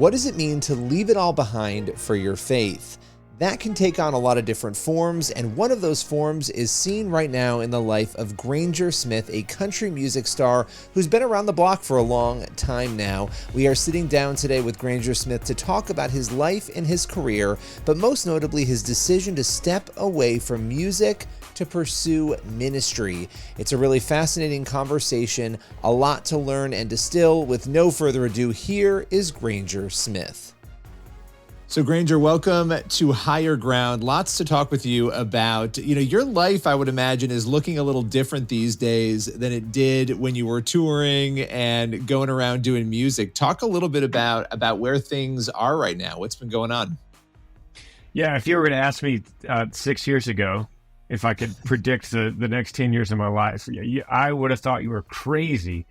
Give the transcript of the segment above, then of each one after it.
What does it mean to leave it all behind for your faith? That can take on a lot of different forms, and one of those forms is seen right now in the life of Granger Smith, a country music star who's been around the block for a long time now. We are sitting down today with Granger Smith to talk about his life and his career, but most notably his decision to step away from music to pursue ministry. It's a really fascinating conversation, a lot to learn and distill. With no further ado, here is Granger Smith. So Granger, welcome to Higher Ground. Lots to talk with you about. Your life, I would imagine, is looking a little different these days than it did when you were touring and going around doing music. Talk a little bit about where things are right now. What's been going on? Yeah, if you were going to ask me 6 years ago if I could predict the next 10 years of my life, I would have thought you were crazy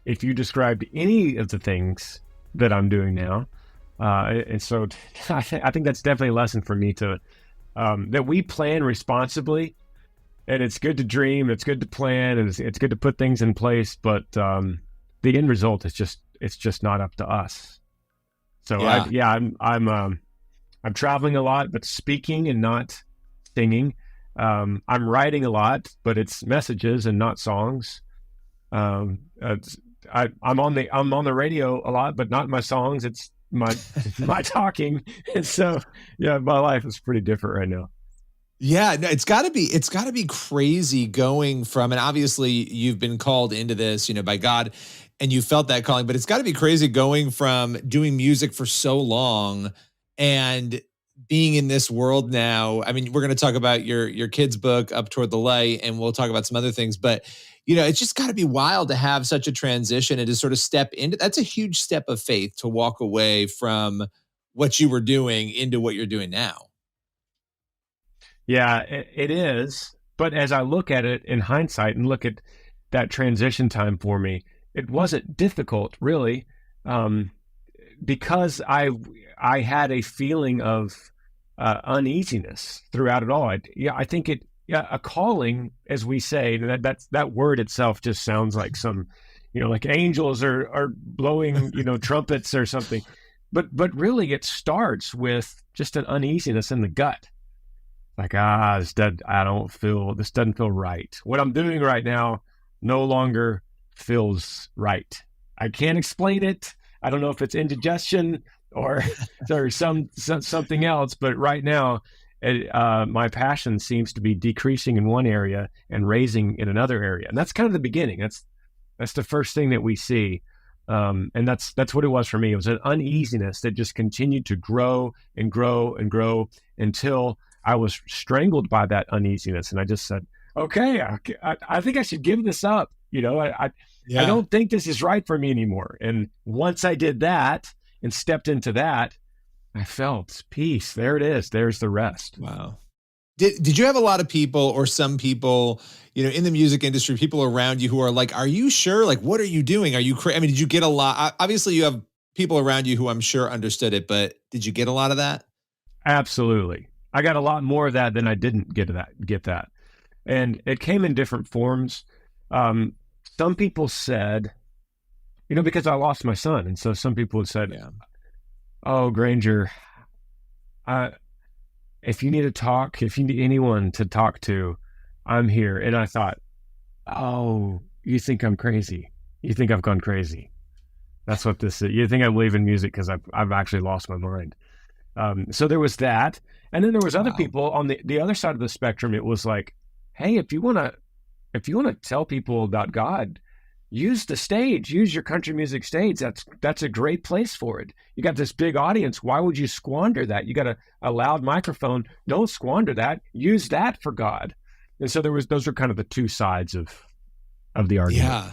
if you described any of the things that I'm doing now. And so I think that's definitely a lesson for me to that we plan responsibly, and it's good to dream, it's good to plan, and it's good to put things in place, but the end result is just not up to us. So yeah. I'm traveling a lot, but speaking and not singing. I'm writing a lot, but it's messages and not songs. I'm on the radio a lot, but not my songs. It's my talking. And so, yeah, my life is pretty different right now. Yeah, no, it's gotta be crazy going from, and obviously you've been called into this, by God, and you felt that calling, but it's gotta be crazy going from doing music for so long and being in this world now. I mean, we're going to talk about your kid's book, Up Toward the Light, and we'll talk about some other things, but it's just got to be wild to have such a transition and to sort of step into. That's a huge step of faith to walk away from what you were doing into what you're doing now. Yeah, it is. But as I look at it in hindsight and look at that transition time for me, it wasn't difficult really, because I had a feeling of uneasiness throughout it all. I think a calling, as we say, that word itself just sounds like some, like angels are blowing, trumpets or something. But really it starts with just an uneasiness in the gut. Like, this doesn't feel right. What I'm doing right now no longer feels right. I can't explain it. I don't know if it's indigestion or something else, but right now, my passion seems to be decreasing in one area and raising in another area, and that's kind of the beginning. That's the first thing that we see, and that's what it was for me. It was an uneasiness that just continued to grow and grow and grow until I was strangled by that uneasiness, and I just said, "Okay, I think I should give this up." I don't think this is right for me anymore. And once I did that and stepped into that, I felt peace. There it is. There's the rest. Wow. Did you have a lot of people, or some people, in the music industry, people around you who are like, "Are you sure? Like, what are you doing? Are you crazy?" I mean, did you get a lot? Obviously, you have people around you who I'm sure understood it, but did you get a lot of that? Absolutely. I got a lot more of that than I didn't get that. And it came in different forms. Some people said, because I lost my son. And so some people said, "Oh, Granger, if you need to talk, if you need anyone to talk to, I'm here." And I thought, "Oh, you think I'm crazy? You think I've gone crazy? That's what this is. You think I'm leaving music because I've actually lost my mind." So there was that. And then there was other people on the other side of the spectrum. It was like, "Hey, if you want to tell people about God, use the stage, use your country music stage. That's a great place for it. You got this big audience. Why would you squander that? You got a loud microphone. Don't squander that. Use that for God." And so those were kind of the two sides of the argument. Yeah.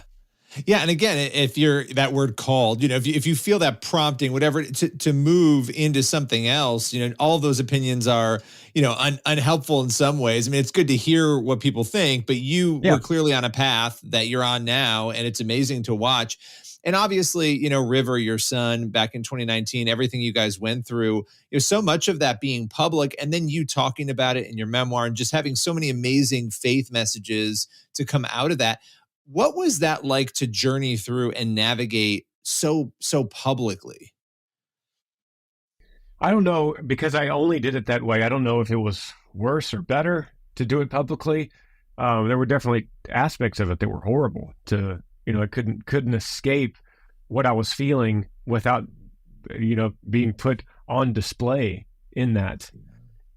Yeah. And again, if you're that word called, if you feel that prompting, whatever, to move into something else, all of those opinions are, unhelpful in some ways. I mean, it's good to hear what people think, but you were clearly on a path that you're on now, and it's amazing to watch. And obviously, River, your son, back in 2019, everything you guys went through, so much of that being public, and then you talking about it in your memoir and just having so many amazing faith messages to come out of that. What was that like to journey through and navigate so publicly? I don't know, because I only did it that way. I don't know if it was worse or better to do it publicly. There were definitely aspects of it that were horrible. I couldn't escape what I was feeling without, being put on display in that.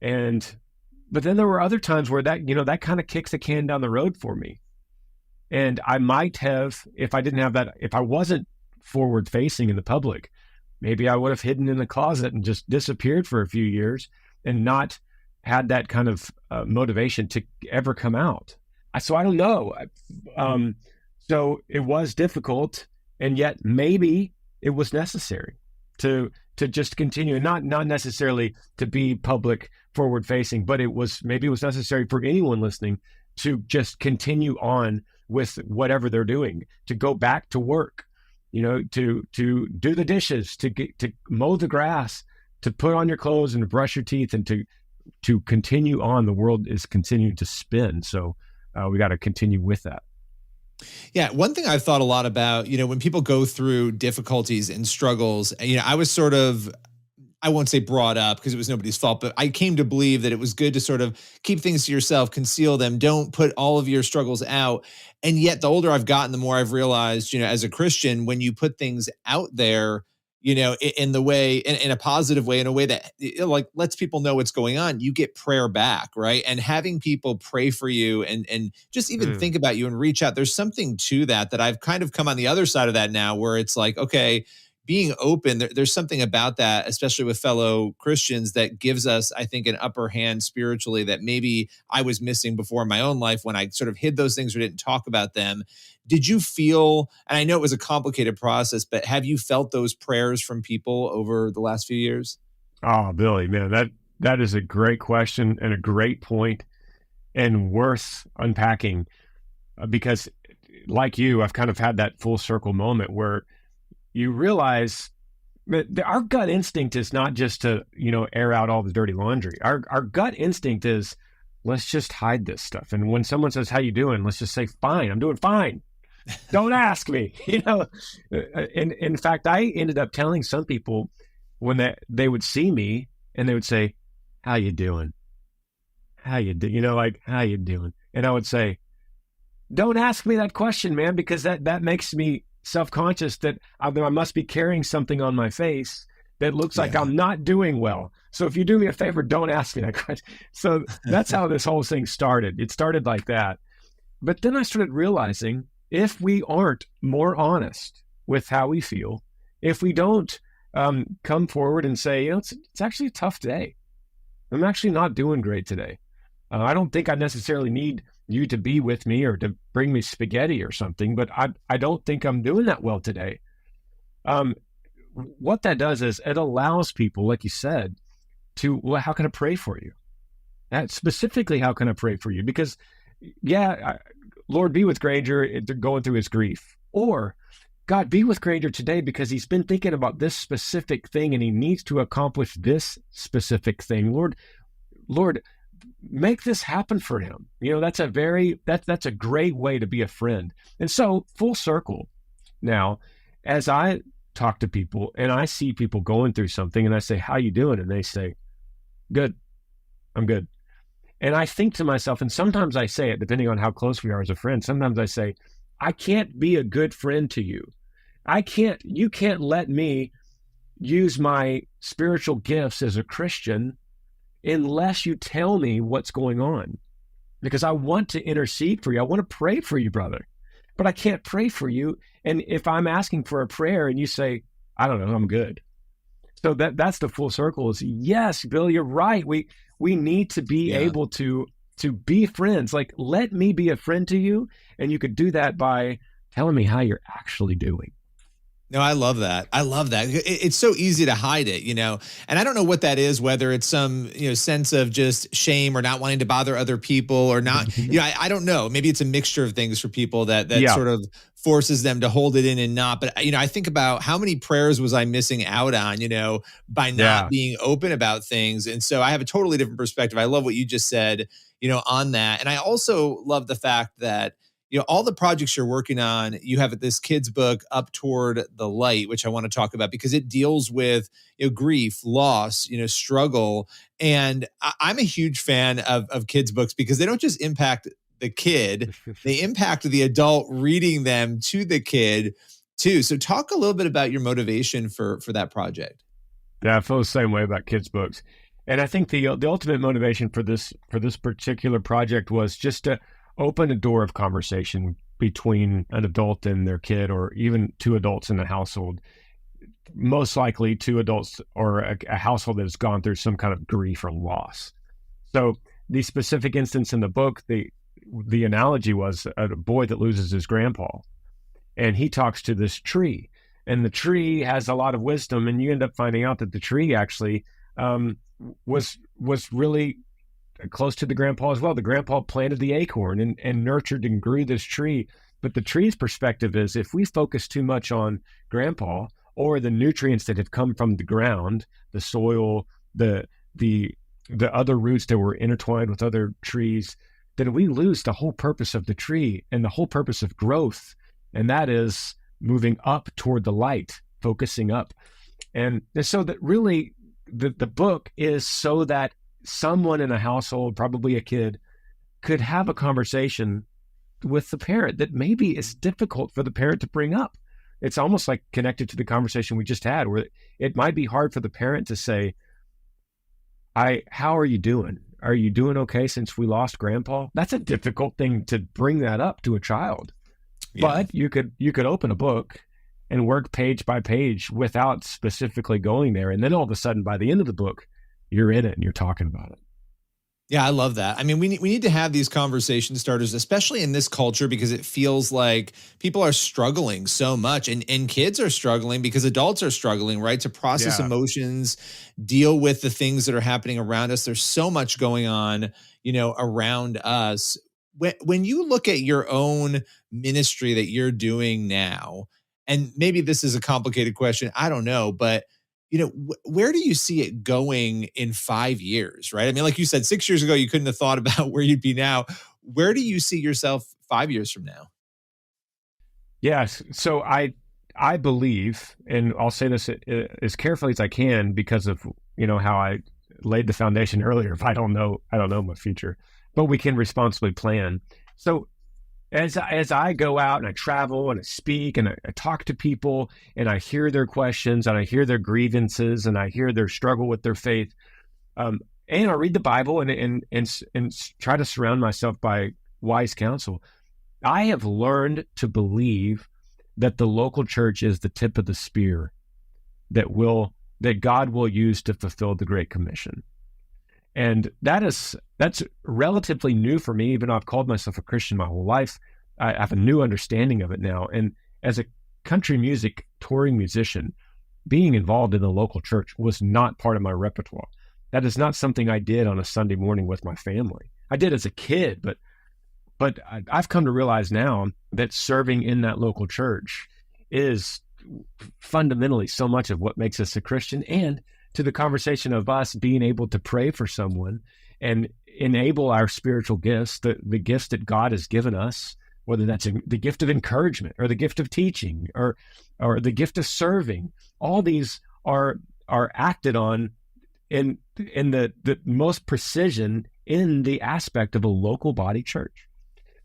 But then there were other times where that kind of kicks the can down the road for me. And I might have, if I didn't have that, if I wasn't forward facing in the public, maybe I would have hidden in the closet and just disappeared for a few years and not had that kind of motivation to ever come out. So I don't know. So it was difficult, and yet maybe it was necessary to just continue, not necessarily to be public forward facing, but maybe it was necessary for anyone listening to just continue on with whatever they're doing, to go back to work, to do the dishes, to mow the grass, to put on your clothes and to brush your teeth, and to continue on. The world is continuing to spin. So we got to continue with that. Yeah, one thing I've thought a lot about, when people go through difficulties and struggles, I was sort of, I won't say brought up because it was nobody's fault, but I came to believe that it was good to sort of keep things to yourself, conceal them, don't put all of your struggles out. And yet the older I've gotten, the more I've realized, as a Christian, when you put things out there, in the way, in a positive way, in a way that like lets people know what's going on, you get prayer back, right? And having people pray for you and just even think about you and reach out. There's something to that I've kind of come on the other side of that now, where it's like, okay, being open, there's something about that, especially with fellow Christians, that gives us, I think, an upper hand spiritually that maybe I was missing before in my own life when I sort of hid those things or didn't talk about them. Did you feel, and I know it was a complicated process, but have you felt those prayers from people over the last few years? Oh, Billy, man, that is a great question and a great point and worth unpacking, because like you, I've kind of had that full circle moment where you realize that our gut instinct is not just to, air out all the dirty laundry. Our gut instinct is, let's just hide this stuff. And when someone says, how you doing? Let's just say, fine, I'm doing fine. Don't ask me, And in fact, I ended up telling some people when they would see me and they would say, how you doing? How you do? Like, how you doing? And I would say, don't ask me that question, man, because that makes me self-conscious that I must be carrying something on my face that looks like I'm not doing well. So if you do me a favor, don't ask me that question. So that's how this whole thing started. It started like that. But then I started realizing, if we aren't more honest with how we feel, if we don't come forward and say, it's actually a tough day. I'm actually not doing great today. I don't think I necessarily need you to be with me or to bring me spaghetti or something, but I don't think I'm doing that well today. What that does is it allows people, like you said, to, well, how can I pray for you? Specifically, how can I pray for you? Because, Lord, be with Granger, they're going through his grief. Or, God, be with Granger today because he's been thinking about this specific thing and he needs to accomplish this specific thing. Lord, make this happen for him. That's a great way to be a friend. And so, full circle now, as I talk to people and I see people going through something and I say, how you doing? And they say, good, I'm good. And I think to myself, and sometimes I say it, depending on how close we are as a friend, sometimes I say, I can't be a good friend to you. You can't let me use my spiritual gifts as a Christian unless you tell me what's going on, because I want to intercede for you. I want to pray for you, brother, but I can't pray for you. And if I'm asking for a prayer and you say, I don't know, I'm good. So that's the full circle is, yes, Bill, you're right. We need to be able to be friends. Like, let me be a friend to you. And you could do that by telling me how you're actually doing. No, I love that. I love that. It's so easy to hide it, and I don't know what that is, whether it's some, sense of just shame or not wanting to bother other people or not, I don't know. Maybe it's a mixture of things for people that sort of forces them to hold it in and not. But, I think about how many prayers was I missing out on, by not being open about things. And so I have a totally different perspective. I love what you just said, on that. And I also love the fact that, all the projects you're working on, you have this kids book, Up Toward the Light, which I want to talk about because it deals with grief, loss, struggle. And I'm a huge fan of kids books because they don't just impact the kid, they impact the adult reading them to the kid too. So talk a little bit about your motivation for that project. Yeah, I feel the same way about kids' books. And I think the ultimate motivation for this particular project was just to open a door of conversation between an adult and their kid, or even two adults in a household. Most likely two adults or a household that has gone through some kind of grief or loss. So the specific instance in the book, the analogy was a boy that loses his grandpa, and he talks to this tree, and the tree has a lot of wisdom, and you end up finding out that the tree actually was really close to the grandpa as well. The grandpa planted the acorn and nurtured and grew this tree. But the tree's perspective is, if we focus too much on grandpa or the nutrients that have come from the ground, the soil, the other roots that were intertwined with other trees, then we lose the whole purpose of the tree and the whole purpose of growth. And that is moving up toward the light, focusing up. And so that really the book is so that someone in a household, probably a kid, could have a conversation with the parent that maybe is difficult for the parent to bring up. It's almost like connected to the conversation we just had, where it might be hard for the parent to say, how are you doing? Are you doing okay since we lost grandpa? That's a difficult thing to bring that up to a child. Yeah. But you could open a book and work page by page without specifically going there. And then all of a sudden, by the end of the book, you're in it and you're talking about it. Yeah, I love that. I mean, we need to have these conversation starters, especially in this culture, because it feels like people are struggling so much, and kids are struggling because adults are struggling, right? To process emotions, deal with the things that are happening around us. There's so much going on, around us. When you look at your own ministry that you're doing now, and maybe this is a complicated question, I don't know, but where do you see it going in 5 years, right? I mean, like you said, 6 years ago, you couldn't have thought about where you'd be now. Where do you see yourself 5 years from now? Yes. So I believe, and I'll say this as carefully as I can because of, how I laid the foundation earlier. If I don't know my future, but we can responsibly plan. So as I go out and I travel and I speak and I talk to people and I hear their questions and I hear their grievances and I hear their struggle with their faith, and I read the Bible and try to surround myself by wise counsel, I have learned to believe that the local church is the tip of the spear that God will use to fulfill the Great Commission. And that's relatively new for me, even though I've called myself a Christian my whole life. I have a new understanding of it now. And as a country music touring musician, being involved in the local church was not part of my repertoire. That is not something I did on a Sunday morning with my family. I did as a kid, but I've come to realize now that serving in that local church is fundamentally so much of what makes us a Christian, and to the conversation of us being able to pray for someone and enable our spiritual gifts, the gifts that God has given us, whether that's the gift of encouragement or the gift of teaching or the gift of serving. All these are acted on in the most precision in the aspect of a local body church.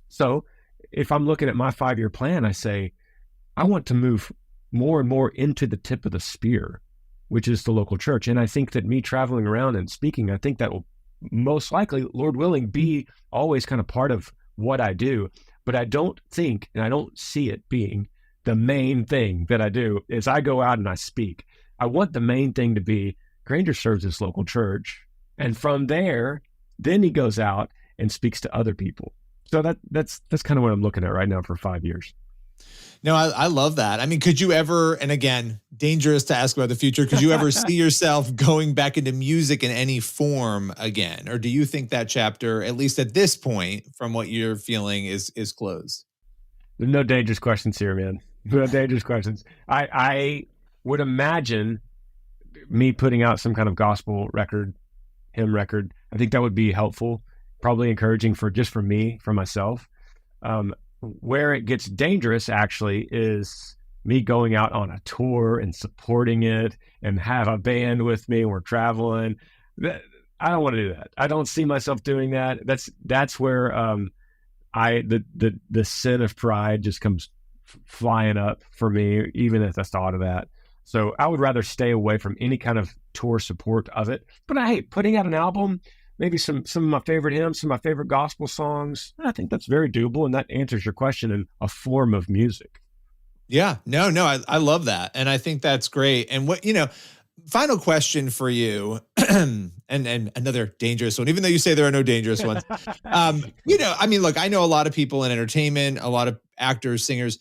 So if I'm looking at my 5-year plan, I say, I want to move more and more into the tip of the spear, which is the local church. And I think that me traveling around and speaking, I think that will most likely, Lord willing, be always kind of part of what I do. But I don't think, and I don't see it being the main thing that I do is I go out and I speak. I want the main thing to be Granger serves his local church. And from there, then he goes out and speaks to other people. So that's kind of what I'm looking at right now for 5 years. No, I love that. I mean, could you ever, and again, dangerous to ask about the future, could you ever see yourself going back into music in any form again? Or do you think that chapter, at least at this point, from what you're feeling, is closed? There's no dangerous questions here, man. No dangerous questions. I would imagine me putting out some kind of gospel record, hymn record. I think that would be helpful, probably encouraging for me, for myself. Where it gets dangerous actually is me going out on a tour and supporting it and have a band with me and we're traveling. I don't want to do that. I don't see myself doing that. That's where the sin of pride just comes flying up for me, even at the thought of that. So I would rather stay away from any kind of tour support of it. But hey, putting out an album, maybe some of my favorite hymns, some of my favorite gospel songs, I think that's very doable, and that answers your question in a form of music. Yeah, no, I love that. And I think that's great. And what, final question for you, and another dangerous one, even though you say there are no dangerous ones. Look, I know a lot of people in entertainment, a lot of actors, singers,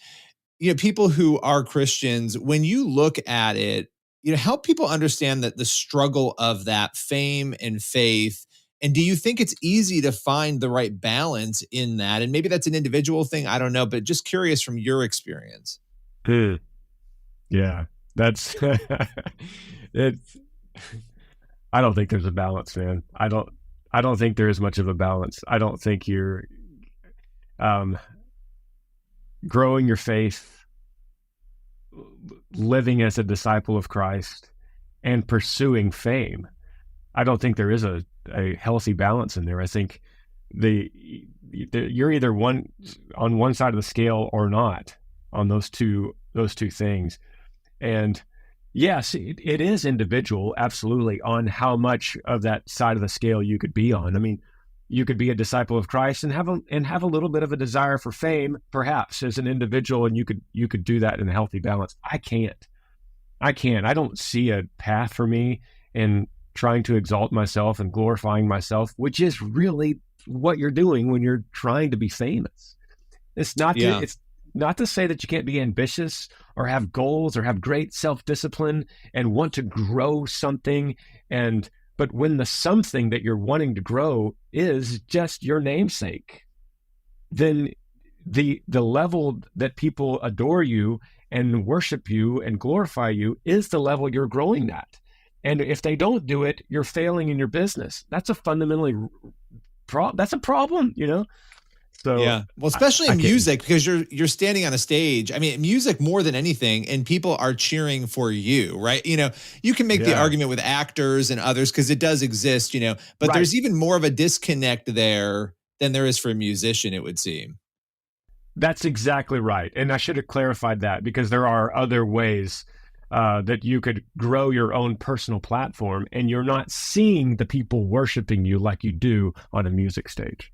people who are Christians. When you look at it, help people understand that the struggle of that fame and faith. And do you think it's easy to find the right balance in that? And maybe that's an individual thing, I don't know, but just curious from your experience. Yeah, that's it's. I don't think there's a balance, man. I don't think there is much of a balance. I don't think you're growing your faith, living as a disciple of Christ, and pursuing fame. I don't think there is a healthy balance in there. I think you're either on one side of the scale or not on those two things. And yes, it is individual, absolutely, on how much of that side of the scale you could be on. I mean, you could be a disciple of Christ and have a little bit of a desire for fame, perhaps, as an individual, and you could do that in a healthy balance. I can't. I don't see a path for me in trying to exalt myself and glorifying myself, which is really what you're doing when you're trying to be famous. It's not to say that you can't be ambitious or have goals or have great self-discipline and want to grow something. But when the something that you're wanting to grow is just your namesake, then the level that people adore you and worship you and glorify you is the level you're growing at. And if they don't do it, you're failing in your business. That's a fundamentally that's a problem, So yeah, well, especially in music, because you're standing on a stage. I mean, music more than anything, and people are cheering for you, right? You can make the argument with actors and others because it does exist, but there's even more of a disconnect there than there is for a musician, it would seem. That's exactly right. And I should have clarified that, because there are other ways that you could grow your own personal platform, and you're not seeing the people worshiping you like you do on a music stage.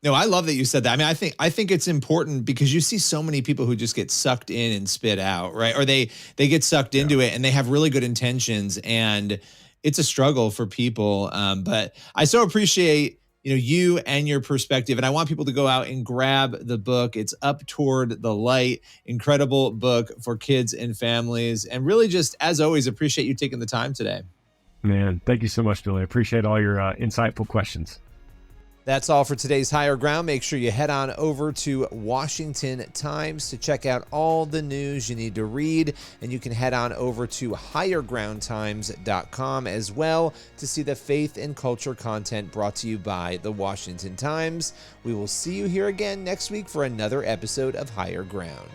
No, I love that you said that. I mean, I think it's important because you see so many people who just get sucked in and spit out, right? Or they get sucked into it and they have really good intentions, and it's a struggle for people. But I so appreciate you and your perspective, and I want people to go out and grab the book. It's Up Toward the Light, incredible book for kids and families, and really just, as always, appreciate you taking the time today. Man, thank you so much, Billy. I appreciate all your insightful questions. That's all for today's Higher Ground. Make sure you head on over to Washington Times to check out all the news you need to read. And you can head on over to highergroundtimes.com as well to see the faith and culture content brought to you by the Washington Times. We will see you here again next week for another episode of Higher Ground.